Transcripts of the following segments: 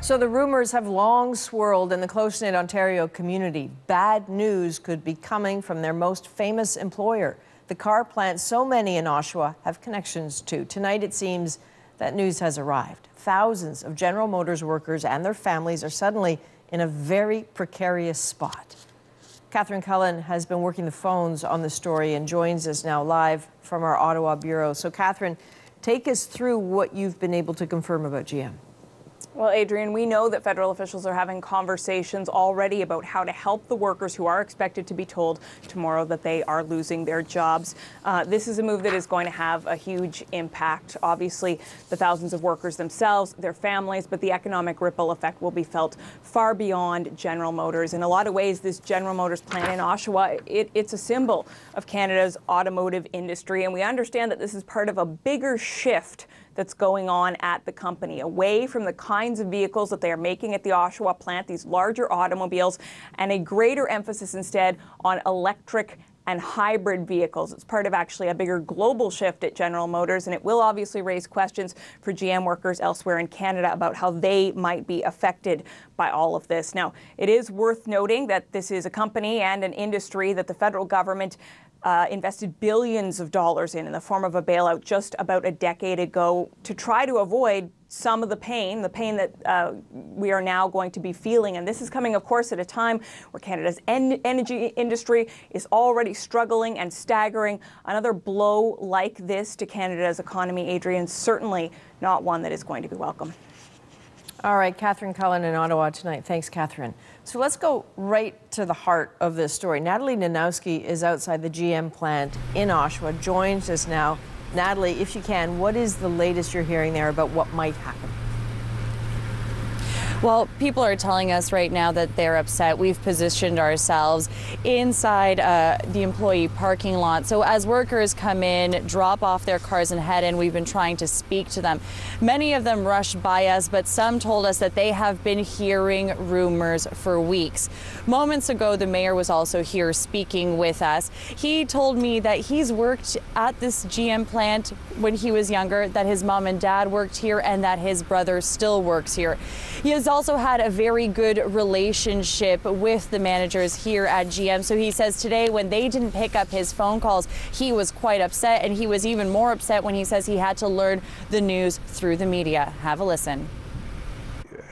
So the rumors have long swirled in the close-knit Ontario community. Bad news could be coming from their most famous employer, the car plant so many in Oshawa have connections to. Tonight, it seems that news has arrived. Thousands of General Motors workers and their families are suddenly in a very precarious spot. Catherine Cullen has been working the phones on the story and joins us now live from our Ottawa bureau. So, Catherine, take us through what you've been able to confirm about GM. Well, Adrian, we know that federal officials are having conversations already about how to help the workers who are expected to be told tomorrow that they are losing their jobs. This is a move that is going to have a huge impact. Obviously, the thousands of workers themselves, their families, but the economic ripple effect will be felt far beyond General Motors. In a lot of ways, this General Motors plant in Oshawa, it's a symbol of Canada's automotive industry. And we understand that this is part of a bigger shift that's going on at the company, away from the kinds of vehicles that they are making at the Oshawa plant, these larger automobiles, and a greater emphasis instead on electric and hybrid vehicles. It's part of actually a bigger global shift at General Motors, and it will obviously raise questions for GM workers elsewhere in Canada about how they might be affected by all of this. Now, it is worth noting that this is a company and an industry that the federal government invested billions of dollars in the form of a bailout just about a decade ago to try to avoid some of the pain that we are now going to be feeling. And this is coming, of course, at a time where Canada's energy industry is already struggling and staggering. Another blow like this to Canada's economy, Adrian, certainly not one that is going to be welcome. All right, Catherine Cullen in Ottawa tonight. Thanks, Catherine. So let's go right to the heart of this story. Natalie Nanowski is outside the GM plant in Oshawa, joins us now. Natalie, if you can, what is the latest you're hearing there about what might happen? Well, people are telling us right now that they're upset. We've positioned ourselves inside the employee parking lot. So as workers come in, drop off their cars and head in, we've been trying to speak to them. Many of them rushed by us, but some told us that they have been hearing rumors for weeks. Moments ago, the mayor was also here speaking with us. He told me that he's worked at this GM plant when he was younger, that his mom and dad worked here, and that his brother still works here. He has also had a very good relationship with the managers here at GM. So he says today when they didn't pick up his phone calls, he was quite upset, and he was even more upset when he says he had to learn the news through the media. Have a listen.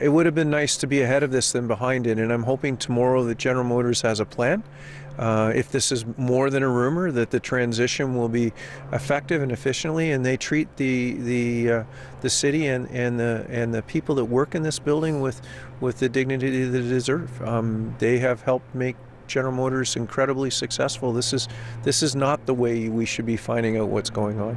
It would have been nice to be ahead of this than behind it, and I'm hoping tomorrow that General Motors has a plan. If this is more than a rumor, that the transition will be effective and efficiently, and they treat the city and the people that work in this building with the dignity that they deserve. They have helped make General Motors incredibly successful. This is not the way we should be finding out what's going on.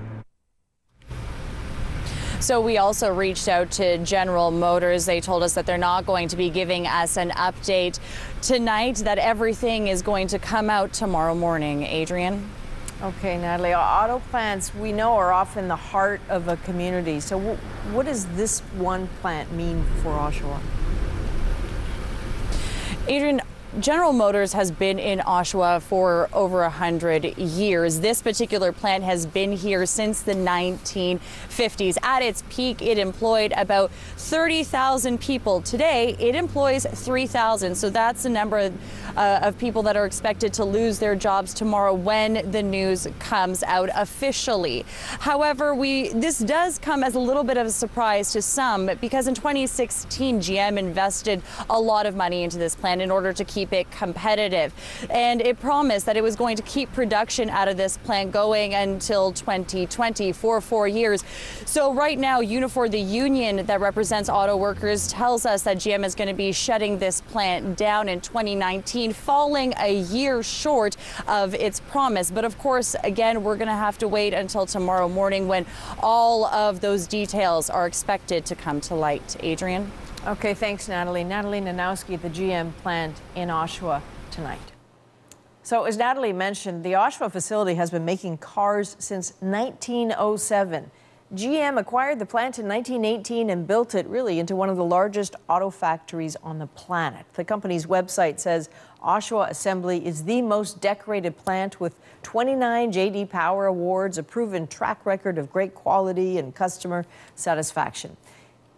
So we also reached out to General Motors. They told us that they're not going to be giving us an update tonight, that everything is going to come out tomorrow morning. Adrian? Okay, Natalie, auto plants we know are often the heart of a community. So what does this one plant mean for Oshawa? Adrian, General Motors has been in Oshawa for over 100 years. This particular plant has been here since the 1950s. At its peak, it employed about 30,000 people. Today, it employs 3,000. So that's the number of people that are expected to lose their jobs tomorrow when the news comes out officially. However, this does come as a little bit of a surprise to some, because in 2016, GM invested a lot of money into this plant in order to keep it competitive, and it promised that it was going to keep production out of this plant going until 2020 for 4 years. So right now, Unifor, the union that represents auto workers, tells us that GM is going to be shutting this plant down in 2019, falling a year short of its promise. But of course, again, we're going to have to wait until tomorrow morning when all of those details are expected to come to light. Adrian? Okay, thanks, Natalie. Natalie Nanowski at the GM plant in Oshawa tonight. So as Natalie mentioned, the Oshawa facility has been making cars since 1907. GM acquired the plant in 1918 and built it really into one of the largest auto factories on the planet. The company's website says Oshawa Assembly is the most decorated plant with 29 J.D. Power awards, a proven track record of great quality and customer satisfaction.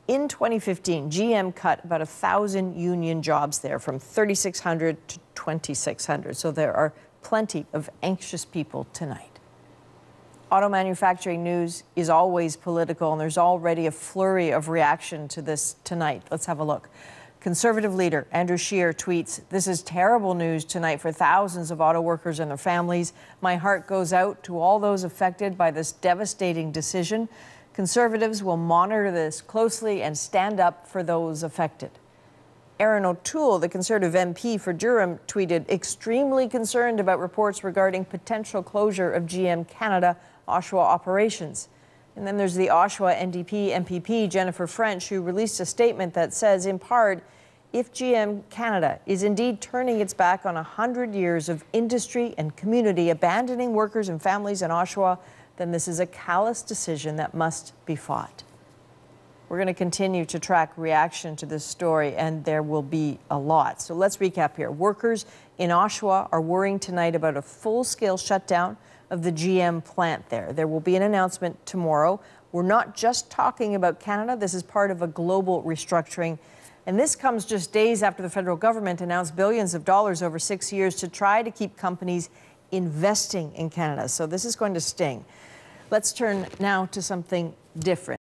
In 2015, GM cut about 1,000 union jobs there, from 3,600 to 2,600. So there are plenty of anxious people tonight. Auto manufacturing news is always political, and there's already a flurry of reaction to this tonight. Let's have a look. Conservative leader Andrew Scheer tweets, "This is terrible news tonight for thousands of auto workers and their families. My heart goes out to all those affected by this devastating decision. Conservatives will monitor this closely and stand up for those affected." Aaron O'Toole, the Conservative MP for Durham, tweeted, "Extremely concerned about reports regarding potential closure of GM Canada Oshawa operations." And then there's the Oshawa NDP MPP, Jennifer French, who released a statement that says, in part, if GM Canada is indeed turning its back on 100 years of industry and community, abandoning workers and families in Oshawa, then this is a callous decision that must be fought. We're going to continue to track reaction to this story, and there will be a lot. So let's recap here. Workers in Oshawa are worrying tonight about a full-scale shutdown of the GM plant there. There will be an announcement tomorrow. We're not just talking about Canada. This is part of a global restructuring. And this comes just days after the federal government announced billions of dollars over 6 years to try to keep companies investing in Canada. So this is going to sting. Let's turn now to something different.